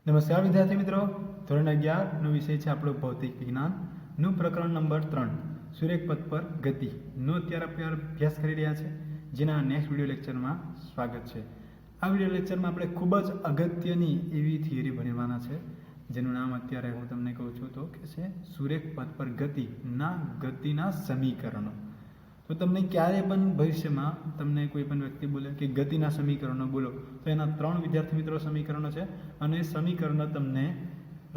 નમસ્કાર વિદ્યાર્થી મિત્રો, ધોરણ 11નો વિષય છે આપણો ભૌતિક વિજ્ઞાનનું પ્રકરણ નંબર 3 સુરેખ પથ પર ગતિનો અત્યારે આપણે અભ્યાસ કરી રહ્યા છે, જેના નેક્સ્ટ વિડીયો લેક્ચરમાં સ્વાગત છે. આ વિડીયો લેક્ચરમાં આપણે ખૂબ જ અગત્યની એવી થિયરી ભણવાના છે, જેનું નામ અત્યારે હું તમને કહું છું તો કે છે સુરેખ પથ પર ગતિના સમીકરણો. તો તમને ક્યારે પણ ભવિષ્યમાં તમને કોઈ પણ વ્યક્તિ બોલે કે ગતિના સમીકરણો બોલો, તો એના 3 વિદ્યાર્થી મિત્રો સમીકરણો છે, અને એ સમીકરણો તમને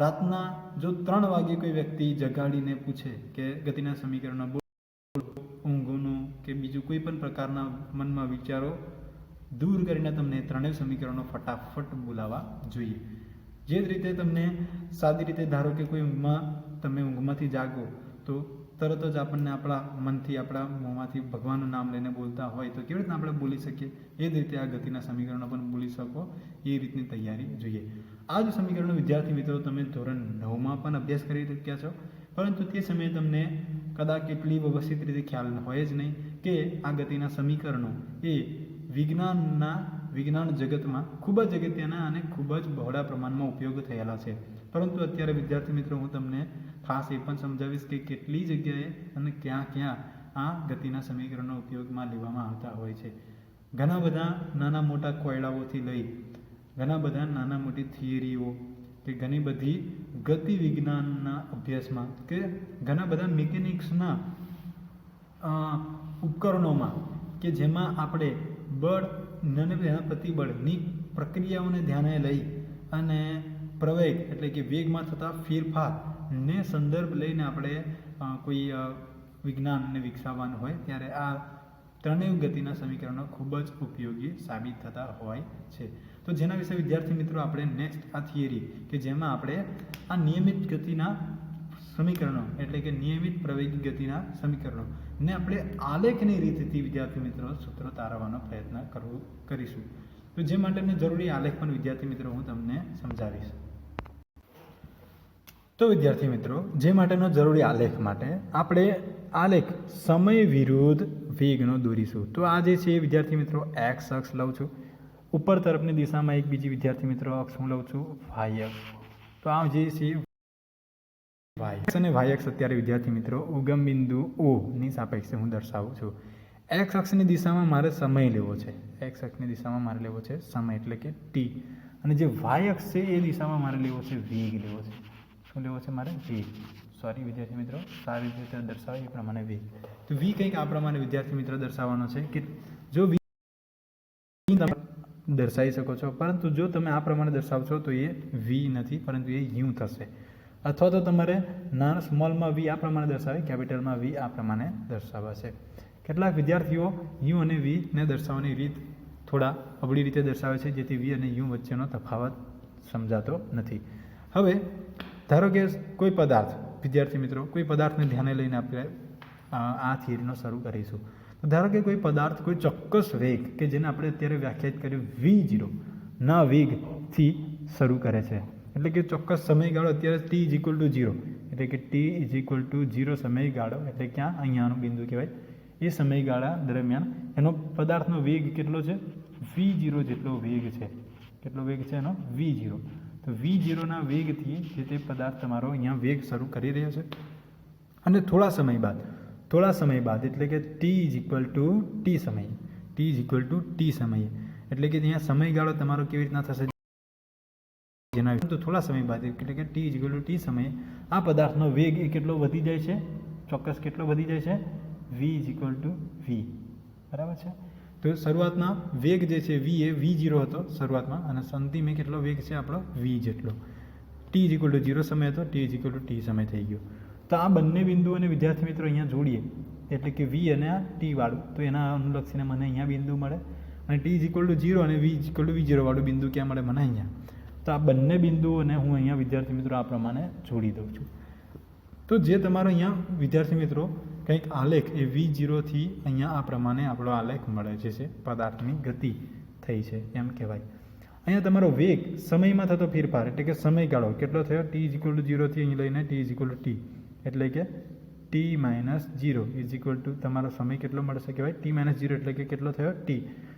રાતના જો 3 વાગે કોઈ વ્યક્તિ જગાડીને પૂછે કે ગતિના સમીકરણો બોલો, ઊંઘનું કે બીજું કોઈ પણ પ્રકારના મનમાં વિચારો દૂર કરીને તમને 3 સમીકરણો ફટાફટ બોલાવવા જોઈએ. જે જ રીતે તમને સાદી રીતે ધારો કે કોઈ તમે ઊંઘમાંથી જાગો તો તરત જ આપણને આપણા મનથી આપણા મોંમાંથી ભગવાનનું નામ લઈને બોલતા હોય તો કેવી રીતના આપણે બોલી શકીએ, એ જ રીતે આ ગતિના સમીકરણો પણ બોલી શકો એ રીતની તૈયારી જોઈએ. આ જ સમીકરણો વિદ્યાર્થી મિત્રો તમે ધોરણ 9માં પણ અભ્યાસ કરી શક્યા છો, પરંતુ તે સમયે તમને કદાચ એટલી વ્યવસ્થિત રીતે ખ્યાલ હોય જ નહીં કે આ ગતિના સમીકરણો એ વિજ્ઞાન જગતમાં ખૂબ જ અગત્યના અને ખૂબ જ બહોળા પ્રમાણમાં ઉપયોગ થયેલા છે. પરંતુ અત્યારે વિદ્યાર્થી મિત્રો હું તમને ખાસ એ પણ સમજાવીશ કે કેટલી જગ્યાએ અને ક્યાં આ ગતિના સમીકરણો ઉપયોગમાં લેવામાં આવતા હોય છે. ઘણા બધા નાના મોટા કોયડાઓથી લઈ ઘણા બધા નાના મોટી થિયરીઓ કે ઘણી બધી ગતિ વિજ્ઞાનના અભ્યાસમાં કે ઘણા બધા મિકેનિક્સના ઉપકરણોમાં કે જેમાં આપણે બળ અને પ્રતિબળની પ્રક્રિયાઓને ધ્યાને લઈ અને પ્રવેગ એટલે કે વેગમાં થતા ફેરફારને સંદર્ભ લઈને આપણે કોઈ વિજ્ઞાનને વિકસાવવાનું હોય ત્યારે આ 3 ગતિના સમીકરણો ખૂબ જ ઉપયોગી સાબિત થતા હોય છે. તો જેના વિશે વિદ્યાર્થી મિત્રો આપણે નેક્સ્ટ આ થિયરી કે જેમાં આપણે આ નિયમિત ગતિના સમીકરણો એટલે કે નિયમિત પ્રવેગી ગતિના સમીકરણો ને આપણે આલેખની રીતથી વિદ્યાર્થી મિત્રો સૂત્રો તારવવાનો પ્રયત્ન કરીશું. તો જે માટેનો જરૂરી આલેખ પણ વિદ્યાર્થી મિત્રો હું તમને સમજાવીશ. તો વિદ્યાર્થી મિત્રો જે માટેનો જરૂરી આલેખ માટે આપણે આલેખ સમય વિરુદ્ધ વેગનો દોરીશું. તો આ જે છે વિદ્યાર્થી મિત્રો એક્સ અક્ષ લઉં છું, ઉપર તરફની દિશામાં એક બીજી વિદ્યાર્થી મિત્રો અક્ષ હું લઉં છું વાય અક્ષ. તો આ જે છે વાય અક્ષ અને વાય અક્ષ અત્યારે વિદ્યાર્થી મિત્રો ઉગમ બિંદુ ઓ ની સાપેક્ષે હું દર્શાવું છું. એક્સ અક્ષની દિશામાં મારે સમય લેવો છે, એક્સ અક્ષની દિશામાં મારે લેવો છે સમય એટલે કે ટી, અને જે વાય અક્ષ છે એ દિશામાં મારે લેવો છે વેગ લેવો છે. શું લેવો છે મારે? વેગ. સોરી વિદ્યાર્થી મિત્રો, સારી રીતે દર્શાવે એ પ્રમાણે વેગ. તો વી કંઈક આ પ્રમાણે વિદ્યાર્થી મિત્રો દર્શાવવાનો છે કે જો વી દર્શાવી શકો છો, પરંતુ જો તમે આ પ્રમાણે દર્શાવશો તો એ વી નથી પરંતુ એ યુ થશે. અથવા તો તમારે નાના સ્મોલમાં વી આ પ્રમાણે દર્શાવે, કેપિટલમાં વી આ પ્રમાણે દર્શાવાશે. કેટલાક વિદ્યાર્થીઓ યુ અને વીને દર્શાવવાની રીત થોડા અબળી રીતે દર્શાવે છે, જેથી વી અને યુ વચ્ચેનો તફાવત સમજાતો નથી. હવે ધારો કે કોઈ પદાર્થ વિદ્યાર્થી મિત્રો કોઈ પદાર્થને ધ્યાને લઈને આપણે આ થિયરીનો શરૂ કરીશું. તો ધારો કે કોઈ પદાર્થ કોઈ ચોક્કસ વેગ કે જેને આપણે અત્યારે વ્યાખ્યાયિત કર્યું V0 ના વેગથી શરૂ કરે છે, એટલે કે ચોક્કસ સમયગાળો અત્યારે t=0 એટલે કે t=0 સમયગાળો એટલે ક્યાં અહીંયાનું બિંદુ કહેવાય. એ સમયગાળા દરમિયાન એનો પદાર્થનો વેગ કેટલો છે? V0 જેટલો વેગ છે. કેટલો વેગ છે એનો? V0. તો V0ના વેગથી જે તે પદાર્થ તમારો અહીંયા વેગ શરૂ કરી રહ્યો છે, અને થોડા સમય બાદ એટલે કે t=t સમયે એટલે કે અહીંયા સમયગાળો તમારો કેવી રીતના થશે જેના તો થોડા સમય બાદ એટલે કે t=t સમયે આ પદાર્થનો વેગ એ કેટલો વધી જાય છે? ચોક્કસ કેટલો વધી જાય છે? v=v. બરાબર છે. તો શરૂઆતમાં વેગ જે છે v એ v0 હતો શરૂઆતમાં, અને અંતિમે કેટલો વેગ છે આપણો? v જેટલો. t=0 સમય હતો, t=t સમય થઈ ગયો. તો આ બંને બિંદુઓને વિદ્યાર્થી મિત્રો અહીંયા જોડીએ એટલે કે v અને આ t વાળું, તો એના અનુલક્ષીને મને અહીંયા બિંદુ મળે, અને t=0 અને v=v0 વાળું બિંદુ ક્યાં મળે? મને અહીંયા. તો આ બંને બિંદુઓને હું અહીંયા વિદ્યાર્થી મિત્રો આ પ્રમાણે જોડી દઉં છું. તો જે તમારો અહીંયા વિદ્યાર્થી મિત્રો કંઈક આલેખ એ V0થી અહીંયા આ પ્રમાણે આપણો આલેખ મળે છે, પદાર્થની ગતિ થઈ છે એમ કહેવાય. અહીંયા તમારો વેગ સમયમાં થતો ફેરફાર એટલે કે સમયગાળો કેટલો થયો? t=0થી અહીં લઈને t=t એટલે કે t-0 તમારો સમય કેટલો મળશે કહેવાય? t-0 એટલે કે કેટલો થયો? t.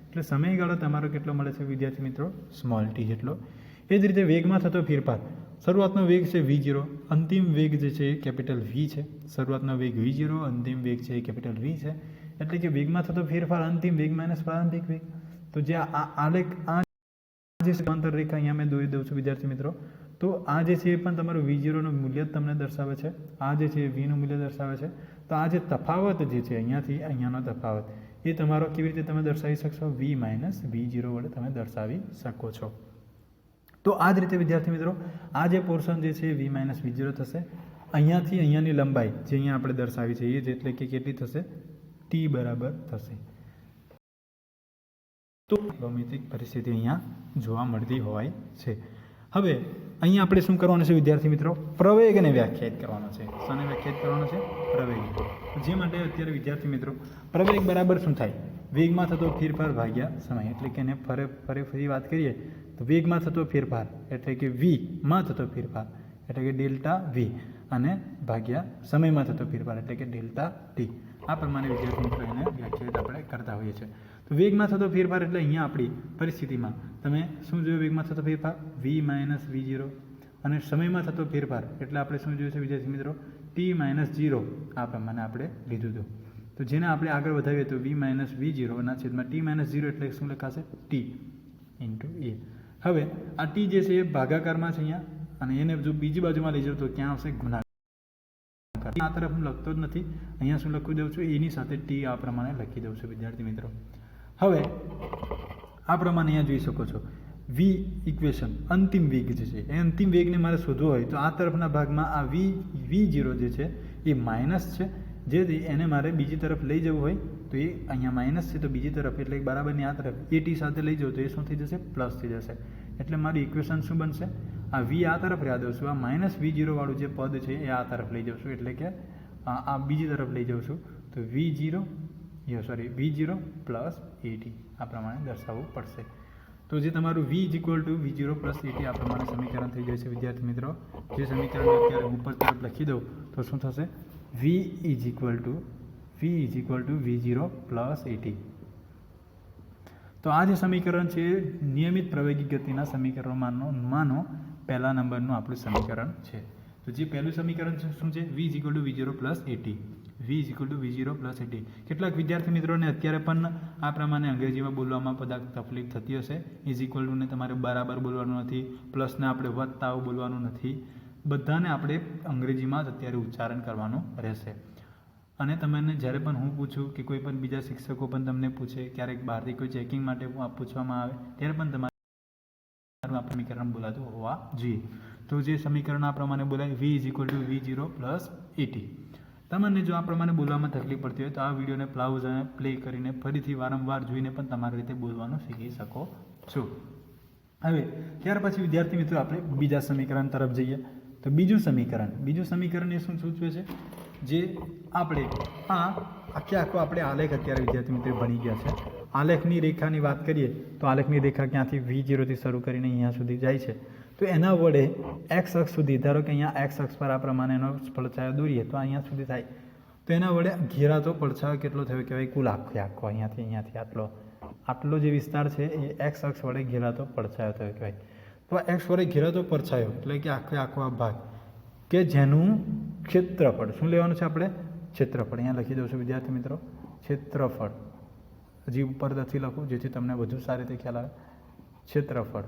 એટલે સમયગાળો તમારો કેટલો મળે છે વિદ્યાર્થી મિત્રો? સ્મોલ t જેટલો. એ જ રીતે વેગમાં થતો ફેરફાર, શરૂઆતનો વેગ છે v0, અંતિમ વેગ જે છે એ કેપિટલ v છે. શરૂઆતનો વેગ v0, અંતિમ વેગ છે એ કેપિટલ v છે. એટલે કે વેગમાં થતો ફેરફાર અંતિમ વેગ માઇનસ પ્રારંભિક વેગ. તો જે આલેખ આ જે સમાંતર રેખા અહીંયા મેં દોરી દઉં છું વિદ્યાર્થી મિત્રો, તો આ જે છે એ પણ તમારું v0 નું મૂલ્ય જ તમને દર્શાવે છે. આ જે છે એ v નું મૂલ્ય દર્શાવે છે. તો આ જે તફાવત જે છે અહીંયાથી અહીંયાનો તફાવત એ તમારો કેવી રીતે તમે દર્શાવી શકશો? v માઇનસ v0 વડે તમે દર્શાવી શકો છો. તો આ જ રીતે વિદ્યાર્થી મિત્રો આ જે પોર્શન જે છે એ v માઇનસ v0 થશે. અહીંયાથી અહીંયાની લંબાઈ જે અહીંયા આપણે દર્શાવી છે એ જ, એટલે કે કેટલી થશે? t બરાબર થશે. તો ભૌમિતિક પરિસ્થિતિ અહીંયા જોવા મળતી હોય છે. હવે અહીંયા આપણે શું કરવાનું છે વિદ્યાર્થી મિત્રો? પ્રવેગને વ્યાખ્યાયિત કરવાનો છે. શાને વ્યાખ્યાયિત કરવાનો છે? પ્રવેગ. જે માટે અત્યારે વિદ્યાર્થી મિત્રો પ્રવેગ બરાબર શું થાય? વેગમાં થતો ફેરફાર ભાગ્યા સમય. એટલે કે એને ફરી વાત કરીએ તો વેગમાં થતો ફેરફાર એટલે કે વીમાં થતો ફેરફાર એટલે કે ડેલ્ટા વી, અને ભાગ્યા સમયમાં થતો ફેરફાર એટલે કે ડેલ્ટા ટી. આ પ્રમાણે વિદ્યાર્થી મિત્રો એને વ્યાખ્યાયિત આપણે કરતા હોઈએ છીએ. તો વેગમાં થતો ફેરફાર એટલે અહીંયા આપણી પરિસ્થિતિમાં તમે શું જોયું? વેગમાં થતો ફેરફાર v માઇનસ v0, અને સમયમાં થતો ફેરફાર એટલે આપણે શું જોયું છે વિદ્યાર્થી મિત્રો? t minus 0. આ પ્રમાણે આપણે લીધું હતું. તો જેને આપણે આગળ વધાવીએ તો v માઇનસ v0 ના છેદમાં t માઇનસ 0 એટલે શું લખાશે? t into a. હવે આ t જે છે એ ભાગાકારમાં છે અહીંયા, અને એને જો બીજી બાજુમાં લઈ જાઉં તો ક્યાં આવશે? ગુણાકાર. આ તરફ હું લખતો જ નથી, અહીંયા શું લખી દઉં છું? એની સાથે t આ પ્રમાણે લખી દઉં છું વિદ્યાર્થી મિત્રો. હવે આ પ્રમાણે અહીંયા જોઈ શકો છો v ઇક્વેશન અંતિમ વેગ જે છે એ અંતિમ વેગને મારે શોધવો હોય તો આ તરફના ભાગમાં આ v0 જે છે એ માઇનસ છે, જેથી એને મારે બીજી તરફ લઈ જવું હોય તો એ અહીંયા માઇનસ છે, તો બીજી તરફ એટલે બરાબરની આ તરફ એ ટી સાથે લઈ જાઉં તો એ શું થઈ જશે? પ્લસ થઈ જશે. એટલે મારી ઇક્વેશન શું બનશે? આ v આ તરફ રહ્યા દઉં છું, આ માઇનસ v0 વાળું જે પદ છે એ આ તરફ લઈ જાઉં છું, એટલે કે આ બીજી તરફ લઈ જાઉં છું. તો v0 પ્લસ એટી આ પ્રમાણે દર્શાવવું પડશે. તો જે તમારું v equal to v0 plus A T આ પ્રમાણે સમીકરણ થઈ જાય છે વિદ્યાર્થી મિત્રો. જે સમીકરણ અત્યારે ઉપર તરફ લખી દઉં તો શું થશે? v equal to v0 plus A T. તો આ જે સમીકરણ છે નિયમિત પ્રવેગી ગતિના સમીકરણોમાંનો પહેલા નંબરનું આપણું સમીકરણ છે. તો જે પહેલું સમીકરણ છે શું છે? v equal to v0 plus A T. v equal to v0 plus A T. કેટલાક વિદ્યાર્થી મિત્રોને અત્યારે પણ આ પ્રમાણે અંગ્રેજીમાં બોલવામાં કદાચ તકલીફ થતી હશે. ઇઝ ઇક્વલ ટુને તમારે બરાબર બોલવાનું નથી, પ્લસને આપણે વત્તા બોલવાનું નથી, બધાને આપણે અંગ્રેજીમાં જ અત્યારે ઉચ્ચારણ કરવાનું રહેશે. અને તમને જ્યારે પણ હું પૂછું કે કોઈ પણ બીજા શિક્ષકો પણ તમને પૂછે, ક્યારેક બહારથી કોઈ ચેકિંગ માટે પૂછવામાં આવે ત્યારે પણ તમારે આ સમીકરણ બોલાતું હોવા જોઈએ. તો જે સમીકરણ આ પ્રમાણે બોલાય v equal to v0 plus A T. તમને જો આ પ્રમાણે બોલવામાં તકલીફ પડતી હોય તો આ વિડીયોને પ્લાઉઝ અને પ્લે કરીને ફરીથી વારંવાર જોઈને પણ તમારી રીતે બોલવાનું શીખી શકો છો. હવે ત્યાર પછી વિદ્યાર્થી મિત્રો આપણે બીજા સમીકરણ તરફ જઈએ. તો બીજું સમીકરણ એ શું સૂચવે છે? જે આપણે આખો આપણે આલેખ અત્યારે વિદ્યાર્થી મિત્રો ભણી ગયા છે. આલેખની રેખાની વાત કરીએ તો આલેખની રેખા ક્યાંથી v0થી શરૂ કરીને અહીંયા સુધી જાય છે. તો એના વડે x અક્ષ સુધી, ધારો કે અહીંયા x અક્ષ પર આ પ્રમાણે એનો પડછાયો દોરીએ તો અહીંયા સુધી થાય. તો એના વડે ઘેરાતો પડછાયો કેટલો થયો કહેવાય? કુલ આખો અહીંયાથી આટલો જે વિસ્તાર છે એ x અક્ષ વડે ઘેરાતો પડછાયો થયો કહેવાય. તો આ x વડે ઘેરાતો પડછાયો એટલે કે આખો આ ભાગ કે જેનું ક્ષેત્રફળ શું લેવાનું છે આપણે? ક્ષેત્રફળ. અહીંયા લખી દઉં છું વિદ્યાર્થી મિત્રો, ક્ષેત્રફળ. હજી ઉપર નથી લખું જેથી તમને વધુ સારી રીતે ખ્યાલ આવે. ક્ષેત્રફળ.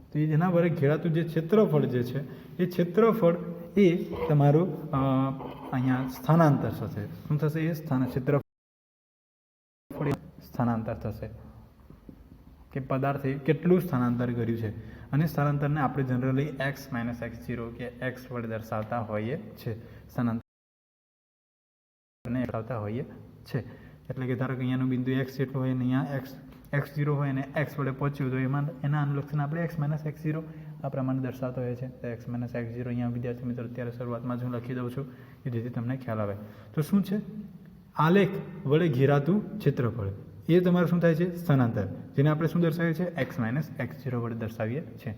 તો એના વડે ઘેરાતું જે ક્ષેત્રફળ જે છે એ ક્ષેત્રફળ એ તમારું અહીંયા સ્થાનાંતર થશે. શું થશે? એ ક્ષેત્રફળ સ્થાનાંતર થશે કે પદાર્થે કેટલું સ્થાનાંતર કર્યું છે. અને સ્થાનાંતરને આપણે જનરલી x માઇનસ x0 કે x વડે દર્શાવતા હોઈએ છે. સ્થાનાંતરને દર્શાવતા હોઈએ છે. એટલે કે ધારો કે અહીંયાનું બિંદુ x જેટલું હોય અને અહીંયા x0 હોય અને x વડે પહોંચ્યું તો એના અનુલક્ષીને આપણે x માઇનસ x0 આ પ્રમાણે દર્શાવતા હોય છે. તો x માઇનસ x0 અહીંયા વિદ્યાર્થી મિત્રો અત્યારે શરૂઆતમાં જ હું લખી દઉં છું કે જેથી તમને ખ્યાલ આવે. તો શું છે? આલેખ વડે ઘેરાતું ક્ષેત્રફળ એ તમારું શું થાય છે? સ્થાનાંતર, જેને આપણે શું દર્શાવીએ છીએ? x માઇનસ x0 વડે દર્શાવીએ છીએ.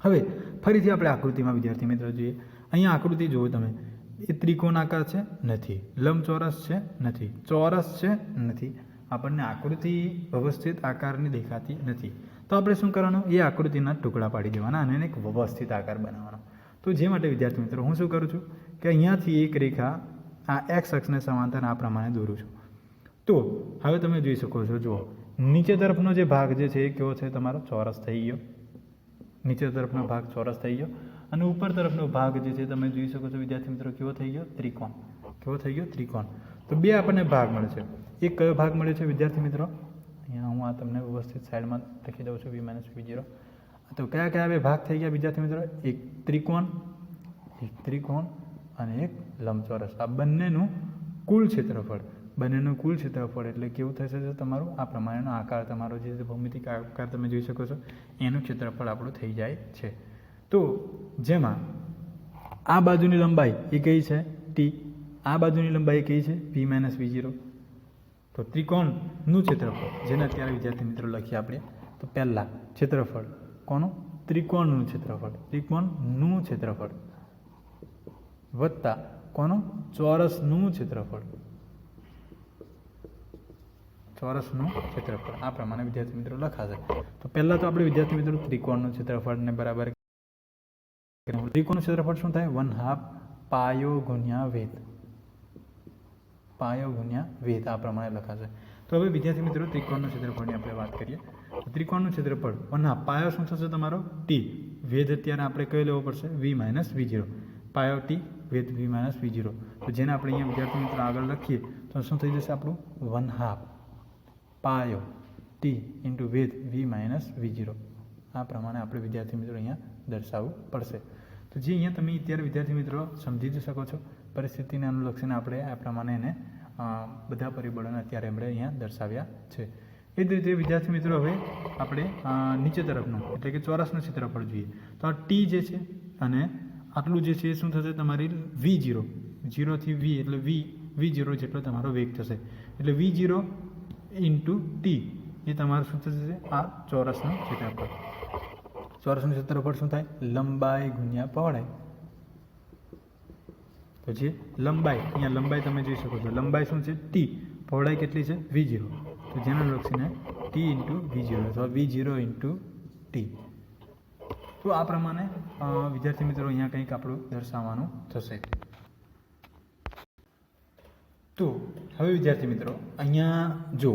હવે ફરીથી આપણે આકૃતિમાં વિદ્યાર્થી મિત્રો જોઈએ. અહીંયા આકૃતિ જુઓ તમે, એ ત્રિકોણાકાર છે? નથી. લંબચોરસ છે? નથી. ચોરસ છે? નથી. આપણને આકૃતિ વ્યવસ્થિત આકારની દેખાતી નથી. તો આપણે શું કરવાનું, એ આકૃતિના ટુકડા પાડી દેવાના અને એને એક વ્યવસ્થિત આકાર બનાવવાનો. તો જે માટે વિદ્યાર્થી મિત્રો હું શું કરું છું કે અહીંયાથી એક રેખા આ એક્સ અક્ષને સમાંતર આ પ્રમાણે દોરું છું. તો હવે તમે જોઈ શકો છો, જુઓ નીચે તરફનો જે ભાગ જે છે એ કેવો છે, તમારો ચોરસ થઈ ગયો. નીચે તરફનો ભાગ ચોરસ થઈ ગયો અને ઉપર તરફનો ભાગ જે છે તમે જોઈ શકો છો વિદ્યાર્થી મિત્રો કેવો થઈ ગયો, ત્રિકોણ. કેવો થઈ ગયો, ત્રિકોણ. તો બે આપણને ભાગ મળે છે. એક કયો ભાગ મળ્યો છે વિદ્યાર્થી મિત્રો, અહીંયા હું આ તમને વ્યવસ્થિત સાઈડમાં લખી દઉં છું v-v0. તો કયા કયા બે ભાગ થઈ ગયા વિદ્યાર્થી મિત્રો, એક ત્રિકોણ અને એક લંબચોરસ. આ બંનેનું કુલ ક્ષેત્રફળ, એટલે કેવું થશે તમારું, આ પ્રમાણેનો આકાર, તમારો જે ભૌમિતિક આકાર તમે જોઈ શકો છો એનું ક્ષેત્રફળ આપણું થઈ જાય છે. તો જેમાં આ બાજુની લંબાઈ એ કઈ છે, t. આ બાજુની લંબાઈ કઈ છે, v-v0. તો ત્રિકોણનું ક્ષેત્રફળ, જેને અત્યારે વિદ્યાર્થી મિત્રો લખીએ આપણે, તો પહેલાં ક્ષેત્રફળ કોનું, ત્રિકોણનું ક્ષેત્રફળ વત્તા કોનું, ચોરસનું ક્ષેત્રફળ. આ પ્રમાણે વિદ્યાર્થી મિત્રો લખાશે. તો પહેલાં તો આપણે વિદ્યાર્થી મિત્રો ત્રિકોણનું ક્ષેત્રફળને બરાબર, ત્રિકોણનું ક્ષેત્રફળ શું થાય, 1/2 પાયો ગુણ્યા વેધ. આ પ્રમાણે લખાશે. તો હવે વિદ્યાર્થી મિત્રો ત્રિકોણનું ક્ષેત્રફળની આપણે વાત કરીએ. તો ત્રિકોણનું ક્ષેત્રફળ 1/2 પાયો શું થશે તમારો, t. વેધ અત્યારે આપણે કયો લેવો પડશે, v-v0. પાયો t, વેધ v-v0. તો જેને આપણે અહીંયા વિદ્યાર્થી મિત્રો આગળ લખીએ તો શું થઈ જશે આપણું, 1/2 પાયો t ઇન્ટુ વેધ v-v0. આ પ્રમાણે આપણે વિદ્યાર્થી મિત્રો અહીંયા દર્શાવવું પડશે. તો જે અહીંયા તમે અત્યારે વિદ્યાર્થી મિત્રો સમજી જ શકો છો, પરિસ્થિતિને અનુલક્ષીને આપણે આ પ્રમાણે એને બધા પરિબળોને અત્યારે આપણે અહીંયા દર્શાવ્યા છે. એ જ રીતે વિદ્યાર્થી મિત્રો હવે આપણે નીચે તરફનું એટલે કે ચોરસનું ક્ષેત્રફળ જોઈએ. તો આ t જે છે અને આટલું જે છે એ શું થશે તમારી v0, 0 થી v એટલે v0 જેટલો તમારો વેગ થશે. એટલે v0 ઇન્ટુ t એ તમારું શું થશે, આ ચોરસનું ક્ષેત્રફળ. ચોરસનું ક્ષેત્રફળ શું થાય, લંબાઈ ગુણ્યા પહોળાઈ. તો જે લંબાઈ, અહીંયા લંબાઈ તમે જોઈ શકો છો, લંબાઈ શું છે, t. પહોળાઈ કેટલી છે, v0. તો જેને લક્ષીને t ઇન્ટુ v0 અથવા v0 ઇન્ટુ t. તો આ પ્રમાણે વિદ્યાર્થી મિત્રો અહીંયા કંઈક આપણું દર્શાવવાનું થશે. તો હવે વિદ્યાર્થી મિત્રો અહીંયા જો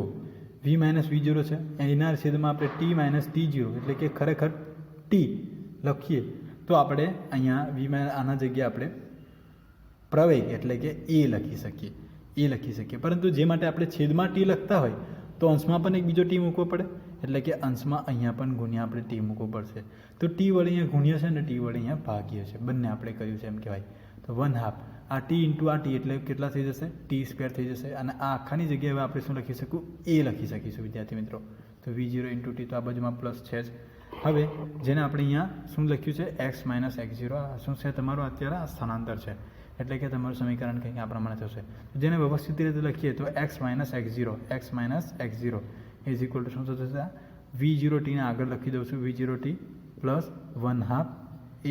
v-v0 છે, એના છેદમાં આપણે t-t0 એટલે કે ખરેખર t લખીએ તો આપણે અહીંયા આના જગ્યાએ આપણે પ્રવેગ એટલે કે એ લખી શકીએ. પરંતુ જે માટે આપણે છેદમાં t લખતા હોય તો અંશમાં પણ એક બીજો t મૂકવો પડે, એટલે કે અંશમાં અહીંયા પણ ગુણ્યા આપણે t મૂકવો પડશે. તો t વડે અહીંયા ગુણ્ય છે ને t વડે અહીંયા ભાગ્ય છે, બંને આપણે કર્યું છે એમ કહેવાય. તો 1/2 આ t ઇન્ટુ આ t એટલે કેટલા થઈ જશે, t² થઈ જશે. અને આ આખાની જગ્યાએ હવે આપણે શું લખી શકું, એ લખી શકીશું વિદ્યાર્થી મિત્રો. તો v0 ઇન્ટુ t તો આ બાજુમાં પ્લસ છે જ. હવે જેને આપણે અહીંયા શું લખ્યું છે, x - x0. આ શું છે તમારું અત્યારે આ સ્થાનાંતર છે, એટલે કે તમારું સમીકરણ કંઈક આ પ્રમાણે થશે. જેને વ્યવસ્થિત રીતે લખીએ તો x - x0 is equal two શું થશે, v0t ને આગળ લખી દઉં છું, v0t પ્લસ 1/2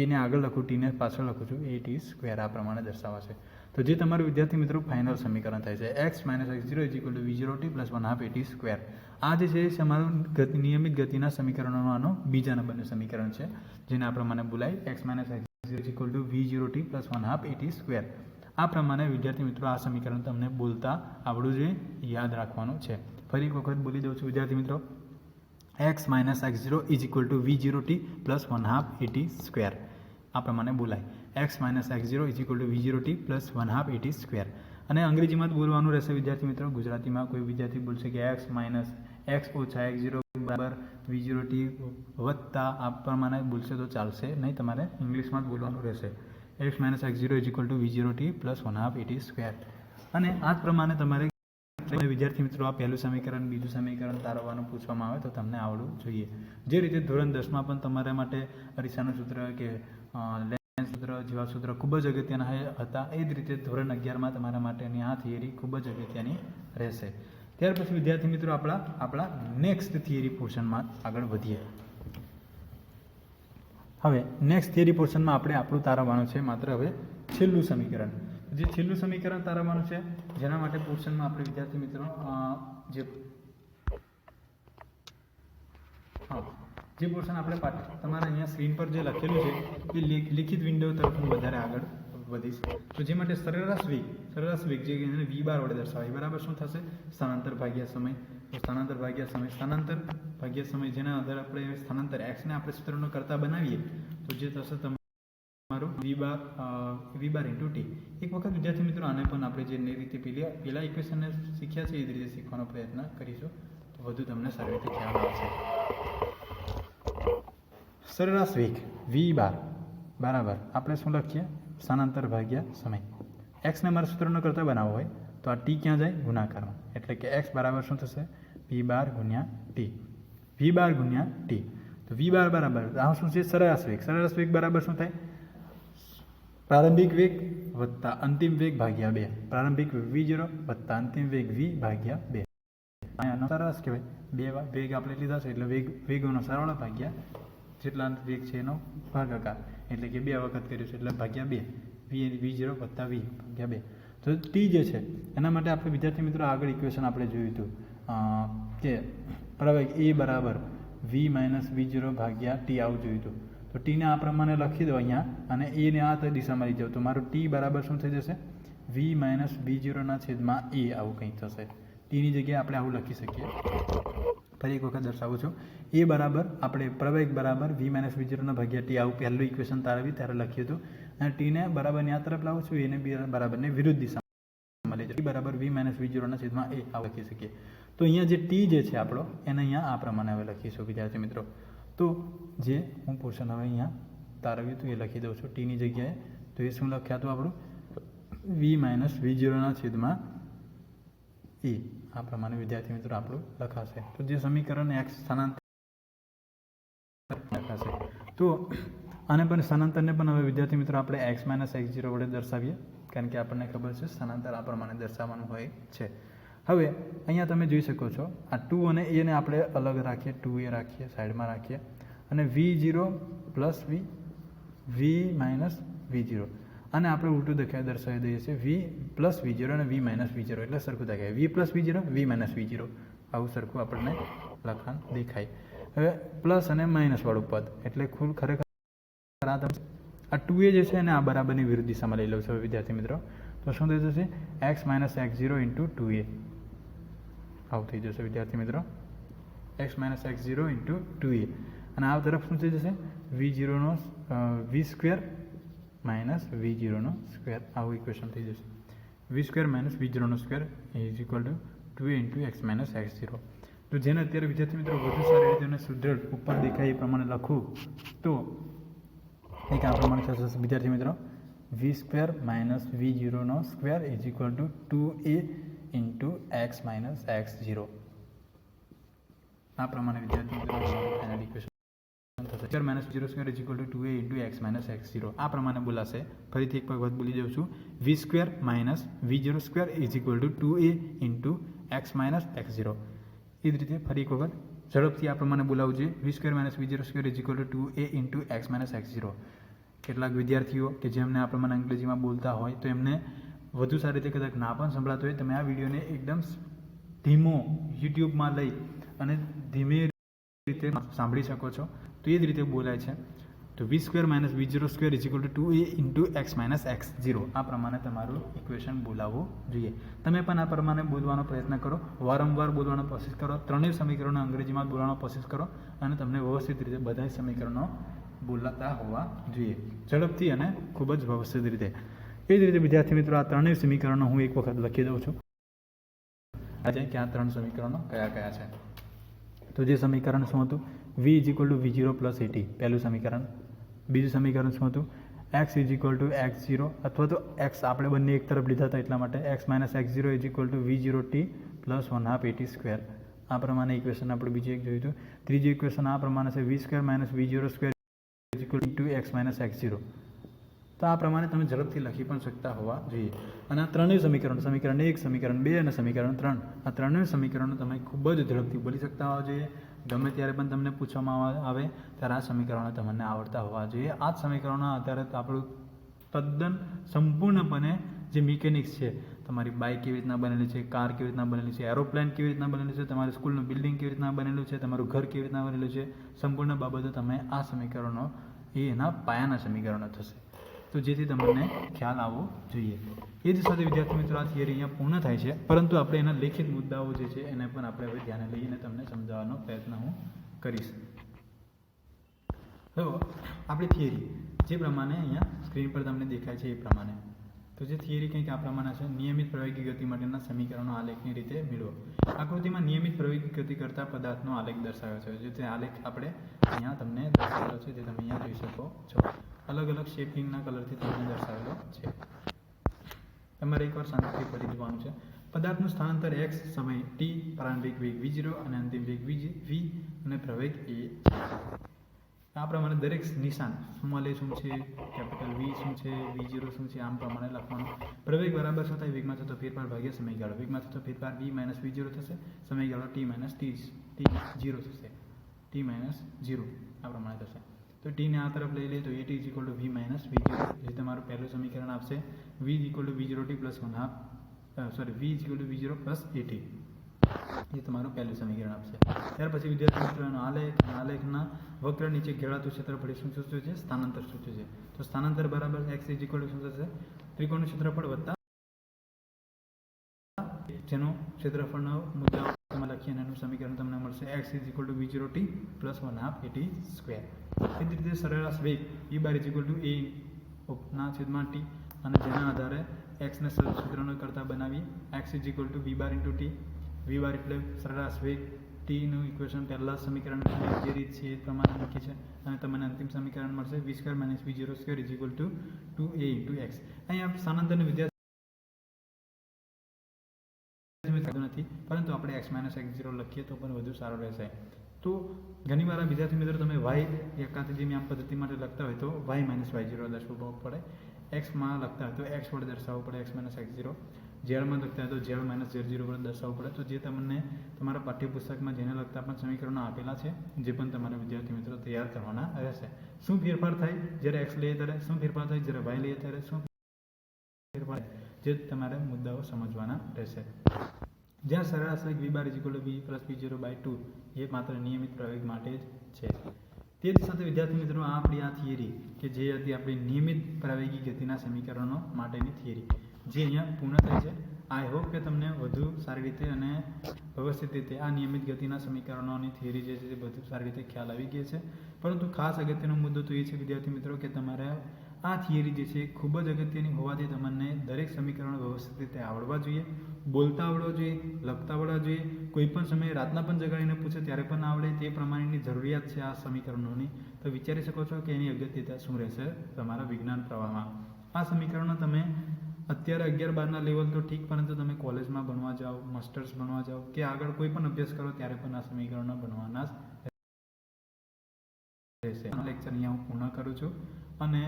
એને આગળ લખું, ટીને પાછળ લખું છું, at² આ પ્રમાણે દર્શાવાશે. તો જે તમારું વિદ્યાર્થી મિત્રો ફાઇનલ સમીકરણ થાય છે, x - x0 is equal two v0t plus 1/2 at². આ જે છે એ અમારું નિયમિત ગતિના સમીકરણોનો બીજા નંબરનું સમીકરણ છે, જેને આ પ્રમાણે બોલાય x - x0 is equal two v0t plus 1/2 at². આ પ્રમાણે વિદ્યાર્થી મિત્રો આ સમીકરણ તમને બોલતા આવડવું જોઈએ, યાદ રાખવાનું છે. ફરી એક વખત બોલી દઉં છું વિદ્યાર્થી મિત્રો, x - x0 is equal two v0t plus 1/2 at². આ પ્રમાણે બોલાય, x - x0 is equal two v0t plus 1/2 at². અને અંગ્રેજીમાં જ બોલવાનું રહેશે વિદ્યાર્થી મિત્રો. ગુજરાતીમાં કોઈ વિદ્યાર્થી બોલશે કે x - x0 બરાબર v0t વત્તા આ પ્રમાણે બોલશે તો ચાલશે નહીં, તમારે ઇંગ્લિશમાં જ બોલવાનું રહેશે. x - x0 is equal two v0t plus 1/2 at². અને આ જ પ્રમાણે તમારે વિદ્યાર્થી મિત્રો આ પહેલું સમીકરણ બીજું સમીકરણ તારવવાનું પૂછવામાં આવે તો તમને આવડવું જોઈએ. જે રીતે ધોરણ 10માં પણ તમારા માટે અરીસાનું સૂત્ર કે લેન્સ સૂત્ર જેવા સૂત્ર ખૂબ જ અગત્યના હતા, એ જ રીતે ધોરણ 11માં તમારા માટેની આ થિયરી ખૂબ જ અગત્યની રહેશે. ત્યાર પછી વિદ્યાર્થી મિત્રો આપણા નેક્સ્ટ થિયરી પોર્શનમાં આગળ વધીએ. હવે નેક્સ્ટ થિયરી પોર્શનમાં આપણે આપણું તારવવાનું છે માત્ર હવે છેલ્લું સમીકરણ. જે છેલ્લું સમીકરણ તારવવાનું છે, જેના માટે પોર્શનમાં આપણે વિદ્યાર્થી મિત્રો જે પોર્શન આપણે તમારા અહીંયા સ્ક્રીન પર જે લખેલું છે એ લિખિત વિન્ડો તરફ હું વધારે આગળ વધીશ. તો જે માટે સરેરાશ વેગ જે એને v બાર વડે દર્શાવાય બરાબર શું થશે? સ્થાનાંતર ભાગ્યા સમય. તો સ્થાનાંતર ભાગ્યા સમય જેના આધારે આપણે સ્થાનાંતર x ને આપણે સૂત્રનો કરતા બનાવીએ તો જે થશે તમારું v બાર ઇન્ટુ t. એક વખત વિદ્યાર્થી મિત્રો આને પણ આપણે જે રીતે પેલા ઇક્વેશનને શીખ્યા છે એ જ રીતે શીખવાનો પ્રયત્ન કરીશું તો વધુ તમને સારી રીતે ખ્યાલ આવશે. સરેરાશ વેગ v બાર બરાબર આપણે શું લખીએ? સ્થાનાંતર ભાગ્યા સમય. x ને મારા સૂત્રનો કરતા બનાવવો હોય તો આ t ક્યાં જાય? ગુણાકારમાં. એટલે કે x બરાબર શું થશે? v બાર ગુણ્યા t. તો v બાર બરાબર આ શું છે? સરેરાશ વેગ બરાબર શું થાય? પ્રારંભિક વેગ વત્તા અંતિમ વેગ ભાગ્યા 2. પ્રારંભિક વેગ v0 વત્તા અંતિમ વેગ v ભાગ્યા 2. અહીંયા સરેરાશ કહેવાય. બે વેગ આપણે લીધા છે એટલે વેગોનો સરવાળો ભાગ્યા જેટલા વેગ છે એનો ભાગાકાર એટલે કે 2 વખત કર્યું છે એટલે ભાગ્યા 2 v0 વત્તા v ભાગ્યા 2. તો t જે છે એના માટે આપણે વિદ્યાર્થી મિત્રો આગળ ઇક્વેશન આપણે જોયું હતું કે પ્રવેગ a બરાબર v માઇનસ v0 ભાગ્યા t આવું જોયું હતું. તો t ને આ પ્રમાણે લખી દો અહીંયા અને a ને આ દિશામાં લઈ જાઓ તો મારું t બરાબર શું થઈ જશે? v માઇનસ v0 ના છેદમાં a આવું કંઈક થશે. t ની જગ્યાએ આપણે આવું લખી શકીએ. ફરી એક વખત દર્શાવું છું. a બરાબર આપણે પ્રવેગ બરાબર v માઇનસ v0 ના ભાગ્યા t આવું પહેલું ઇક્વેશન તારવી ત્યારે લખ્યું હતું અને t ને બરાબર આ તરફ લાવું છું એને બરાબર ને વિરુદ્ધ દિશામાં લઈ જાઓ. t બરાબર v માઇનસ v0 ના છેદમાં a આવું લખી શકીએ. તો અહીંયા જે t જે છે આપણો એને અહીંયા આ પ્રમાણે હવે લખીશું વિદ્યાર્થી મિત્રો. તો જે હું પોર્શન હવે અહીંયા તારવ્યું હતું એ લખી દઉં છું t ની જગ્યાએ. તો એ શું લખ્યા હતું આપણું? v માઇનસ v0 ના છેદમાં a આ પ્રમાણે વિદ્યાર્થી મિત્રો આપણું લખાશે. તો જે સમીકરણ x સ્થાનાંતર લખાશે તો આને પણ સ્થાનાંતરને પણ હવે વિદ્યાર્થી મિત્રો આપણે x માઇનસ x0 વડે દર્શાવીએ કારણ કે આપણને ખબર છે સ્થાનાંતર આ પ્રમાણે દર્શાવવાનું હોય છે. હવે અહીંયા તમે જોઈ શકો છો આ 2 અને a ને આપણે અલગ રાખીએ 2a રાખીએ સાઈડમાં રાખીએ અને v0 plus v minus v0 અને આપણે ઉલટું દર્શાવી દઈએ છીએ v પ્લસ v0 અને v માઇનસ v0 એટલે સરખું દેખાય. v plus v0 v minus v0 આવું સરખું આપણને લખાણ દેખાય. હવે પ્લસ અને માઇનસ વાળું પદ એટલે ખરેખર આ 2a જે છે એને આ બરાબરની વિરુદ્ધ દિશામાં લઈ લઉં છું વિદ્યાર્થી મિત્રો. તો શું થઈ જશે? x minus x0 into 2a આવું થઈ જશે વિદ્યાર્થી મિત્રો. x minus x0 into 2a અને આ તરફ શું થઈ જશે? v0નો v સ્ક્વેર માઇનસ v0નો સ્ક્વેર આવું ઇક્વેશન થઈ જશે. v સ્ક્વેર માઇનસ v0નો square is equal to 2a into x minus x0. તો જેને અત્યારે વિદ્યાર્થી મિત્રો વધુ સારી રીતે અને સુદૃઢ ઉપર દેખાય એ પ્રમાણે લખું તો એક આ પ્રમાણે થશે વિદ્યાર્થી મિત્રો. v સ્ક્વેર માઇનસ v0નો square is equal to 2a into x minus x0 આ પ્રમાણે વિદ્યાર્થી મિત્રો ફાઇનલ ઇક્વેશન થશે. Minus v0 square is equal to 2a into x minus x0 આ પ્રમાણે બોલાશે. ફરીથી એક વખત બોલી જાઉં છું. v square minus v0 square is equal to 2a into x minus x0 એ જ રીતે ફરી એક વખત ઝડપથી આ પ્રમાણે બોલાવવું જોઈએ. v square minus v0 square is equal to 2a into x minus x0. કેટલાક વિદ્યાર્થીઓ કે જેમને આ પ્રમાણે અંગ્રેજીમાં બોલતા હોય તો એમને વધુ સારી રીતે કદાચ ના પણ સંભળાતો હોય તમે આ વિડીયોને એકદમ ધીમો યુટ્યુબમાં લઈ અને ધીમે રીતે સાંભળી શકો છો. તો એ જ રીતે બોલાય છે. તો v square minus v0 square is equal to 2a into x minus x0 આ પ્રમાણે તમારું ઇક્વેશન બોલાવવું જોઈએ. તમે પણ આ પ્રમાણે બોલવાનો પ્રયત્ન કરો, વારંવાર બોલવાનો કોશિશ કરો, ત્રણેય સમીકરણો અંગ્રેજીમાં બોલવાનો કોશિશ કરો અને તમને વ્યવસ્થિત રીતે બધા સમીકરણો બોલાતા હોવા જોઈએ ઝડપથી અને ખૂબ જ વ્યવસ્થિત રીતે. એ જ રીતે વિદ્યાર્થી મિત્રો આ ત્રણેય સમીકરણો હું એક વખત લખી દઉં છું આજે કે આ ત્રણ સમીકરણો કયા કયા છે. તો જે સમીકરણ શું હતું? v is equal to v0 plus at પહેલું સમીકરણ. બીજું સમીકરણ શું હતું? x is equal two x0 અથવા તો x આપણે બંને એક તરફ લીધા હતા એટલા માટે x minus x0 is equal two v0t plus 1/2 at square આ પ્રમાણે ઇક્વેશન આપણે બીજું એક જોયું હતું. ત્રીજું ઇક્વેશન આ પ્રમાણે છે v square minus v0 square is equal two x minus x0. તો આ પ્રમાણે તમે ઝડપથી લખી પણ શકતા હોવા જોઈએ. અને આ ત્રણેય સમીકરણ 1 સમીકરણ 2 અને સમીકરણ 3 આ ત્રણેય સમીકરણો તમે ખૂબ જ ઝડપથી બોલી શકતા હોવા જોઈએ. ગમે ત્યારે પણ તમને પૂછવામાં આવે ત્યારે આ સમીકરણો તમને આવડતા હોવા જોઈએ. આ જ સમીકરણો આધારે આપણું તદ્દન સંપૂર્ણપણે જે મિકેનિક્સ છે તમારી બાઇક કેવી રીતના બનેલી છે, કાર કેવી રીતના બનેલી છે, એરોપ્લેન કેવી રીતના બનેલું છે, તમારી સ્કૂલનું બિલ્ડિંગ કેવી રીતના બનેલું છે, તમારું ઘર કેવી રીતના બનેલું છે, સંપૂર્ણ બાબતો તમે આ સમીકરણો એ એના પાયાના સમીકરણો થશે. તો જેથી તમને ખ્યાલ આવવો જોઈએ. એ જ સાથે વિદ્યાર્થી મિત્રો આ થિયરી અહીંયા પૂર્ણ થાય છે, પરંતુ આપણે એના લેખિત મુદ્દાઓ જે છે એને પણ આપણે હવે ધ્યાને લઈને તમને સમજાવવાનો પ્રયત્ન હું કરીશ. તો આપણી થિયરી જે પ્રમાણે અહીંયા સ્ક્રીન પર તમને દેખાય છે એ પ્રમાણે, તો જે થિયરી કંઈક આ પ્રમાણે છે. નિયમિત પ્રવાહી ગતિ માટેના સમીકરણો આલેખની રીતે મેળવો. આકૃતિમાં નિયમિત પ્રવાહી ગતિ કરતા પદાર્થનો આલેખ દર્શાવ્યો છે. જે તે આલેખ આપણે અહીંયા તમને દર્શાવેલો છે, જે તમે અહીંયા જોઈ શકો છો. અલગ અલગ શેપિંગના કલરથી તમને દર્શાવેલો છે. તમારે એકવાર શાંતિથી ફરી જોવાનું છે. પદાર્થનું સ્થાનાંતર x સમય t, પ્રારંભિક વેગ v0 અને અંતિમ વેગ v અને પ્રવેગ a છે. આ પ્રમાણે દરેક નિશાન સ્મોલ a શું છે, કેપિટલ V શું છે, v0 શું છે, આમ પ્રમાણે લખવાનું. પ્રવેગ બરાબર શું થાય? વેગમાં થતો ફેરફાર ભાગ્યા સમયગાળો. વેગમાં થતો ફેરફાર v - v0 થશે, સમયગાળો t - t0 થશે, t - 0 આ પ્રમાણે થશે. તો t ને આ તરફ લઈ લઈએ તો at v - v0, જે તમારું પહેલું સમીકરણ આપશે. v v0t + 1/2 v v0 + at, એ તમારું પહેલું સમીકરણ આપશે. ત્યાર પછી વિદ્યાર્થી મિત્રોનો આલેખના વક્ર નીચે ઘેરાતું ક્ષેત્રફળ શું સૂચવે છે? સ્થાનાંતર સૂચવે છે. તો સ્થાનાંતર બરાબર x શું થશે? ત્રિકોણનું ક્ષેત્રફળ વત્તા જેનો ક્ષેત્રફળનો મુદ્દા તમે લખીએ અને એનું સમીકરણ તમને મળશે x v0t + 1/2 at². એ જ રીતે સરેરાશ વેગ v = a/t, અને જેના આધારે x ને સૂત્રનો કરતા બનાવીએ. x v × t, v એટલે સરેરાશ વેગ, t નું ઇક્વેશન પહેલા સમીકરણ જે રીત છે એ પ્રમાણે મૂકી છે, અને તમને અંતિમ સમીકરણ મળશે v² - v02 = 2a × x. અહીંયા સ્થાનાંતરનું વિદ્યાર્થી નથી, પરંતુ આપણે x - x0 લખીએ તો પણ વધુ સારું રહેશે. તો ઘણી વાર વિદ્યાર્થી મિત્રો તમે y એકાંતરી આમ પદ્ધતિ માટે લખતા હોય તો y - y0 દર્શાવવું પડે, x માં લખતા હોય તો x વડે દર્શાવવું પડે, x - x0, ઝેડમાં લખતા હોય તો z - z0 વડે દર્શાવવું પડે. તો જે તમને તમારા પાઠ્યપુસ્તકમાં જેને લગતા પણ સમીકરણો આપેલા છે, જે પણ તમારા વિદ્યાર્થી મિત્રો તૈયાર કરવાના રહેશે. શું ફેરફાર થાય જ્યારે x લઈએ ત્યારે, શું ફેરફાર થાય જ્યારે y લઈએ ત્યારે, શું ફેરફાર જે તમારે મુદ્દાઓ સમજવાના રહેશે. જ્યાં સરેરાશ વેગ v = v + v0/2 એ માત્ર નિયમિત પ્રવેગ માટે જ છે. તે જ સાથે વિદ્યાર્થી મિત્રો આપણી આ થિયરી કે જે હતી આપણી નિયમિત પ્રવેગી ગતિના સમીકરણો માટેની થિયરી, જે અહીંયા પૂર્ણ થાય છે. આઈ હોપ કે તમને વધુ સારી રીતે અને વ્યવસ્થિત રીતે આ નિયમિત ગતિના સમીકરણોની થિયરી જે છે તે બધું સારી રીતે ખ્યાલ આવી ગયો છે. પરંતુ ખાસ અગત્યનો મુદ્દો તો એ છે વિદ્યાર્થી મિત્રો કે તમારે આ થિયરી જે છે ખૂબ જ અગત્યની હોવાથી તમને દરેક સમીકરણો વ્યવસ્થિત રીતે આવડવા જોઈએ, બોલતા આવડવા જોઈએ, લખતા આવડવા જોઈએ. કોઈ પણ સમયે રાતના પણ જગાડીને પૂછે ત્યારે પણ આવડે, તે પ્રમાણેની જરૂરિયાત છે આ સમીકરણોની. તો વિચારી શકો છો કે એની અગત્યતા શું રહેશે તમારા વિજ્ઞાન પ્રવાહમાં. આ સમીકરણો તમે અત્યારે 11-12ના લેવલ તો ઠીક, પરંતુ તમે કોલેજમાં ભણવા જાઓ, માસ્ટર્સ ભણવા જાઓ કે આગળ કોઈ પણ અભ્યાસ કરો ત્યારે પણ આ સમીકરણો ભણવાના જ રહેશે. આ લેક્ચર અહીંયા હું પૂર્ણ કરું છું, અને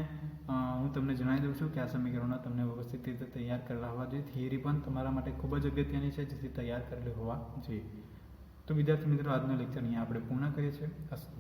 હું તમને જણાવી દઉં છું કે આ સમીકરણો તમને વ્યવસ્થિત રીતે તૈયાર કરેલા હોવા જોઈએ. થિયરી પણ તમારા માટે ખૂબ જ અગત્યની છે, જેથી તૈયાર કરેલી હોવા જોઈએ. તો વિદ્યાર્થી મિત્રો આજનો લેક્ચર અહીંયા આપણે પૂર્ણ કરીએ છીએ. અસ્તુ.